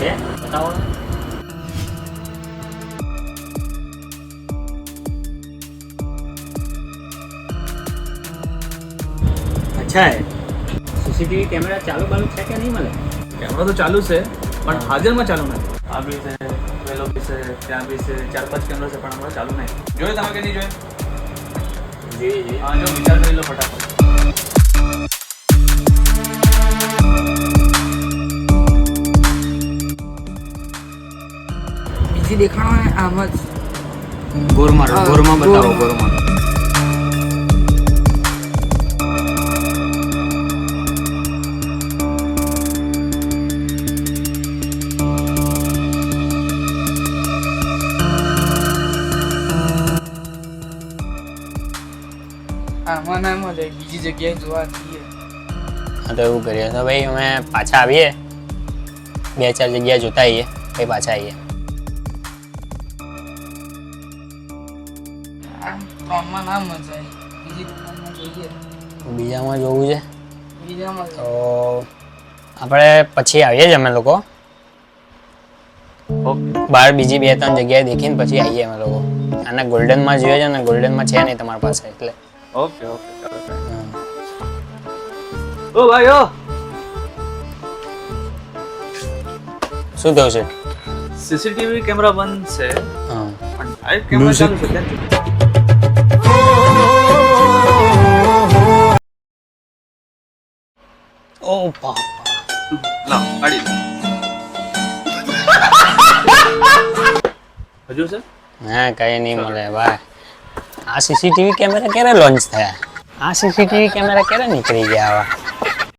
છે બતાવો. अच्छा है. सीसीटीवी कैमरा चालू बालू है क्या नहीं मालूम. कैमरा तो चालू से પણ હાજરમાં ચાલુ નથી. આ બી છે, પેલો બી છે, ત્યાં બી છે, 4-5 કેમેરા છે પણ હમણાં ચાલુ નહીં. જોયું તમે કે નહીં જોયું? जी जी. હા જો વિચાર કરી લો ફટાફટ. બીજી દેખાણો આમ જ गोरमा हाँ, गोरमा बताओ गोरमा. गोरमा. આમાં ના મળે બીજી જગ્યાએ જોવા જઈએ. હા તો એવું કરીએ તો ભાઈ અમે પાછા આવીએ 2-4 જગ્યાએ જોતા આવીએ પછી પાછા આવીએ. આમાં ના મજા આવી બીજી દુકાનમાં જોઈએ. બીજામાં જોવું છે બીજામાં તો આપણે પછી આવીએ જ અમે લોકો બહાર બીજી 2-3 જગ્યાએ દેખીને પછી આવીએ અમે લોકો. આના ગોલ્ડનમાં જોઈએ છે ને ગોલ્ડનમાં છે નહીં તમારી પાસે એટલે. ઓકે ઓકે ચાલો. ઓ ભાઈ ઓ શું થયું છે? સીસીટીવી કેમેરા બંધ છે હા પણ લાઈવ કેમેરા ચાલુ છે ત્યાંથી. ઓ બાપા. લાવ કાઢી લો. હજુ છે ના કઈ નહીં મળે ભાઈ. આ સીસીટીવી કેમેરા ક્યારે લોન્ચ થયા? આ સીસીટીવી કેમેરા ક્યારે નીકળી ગયા આવા?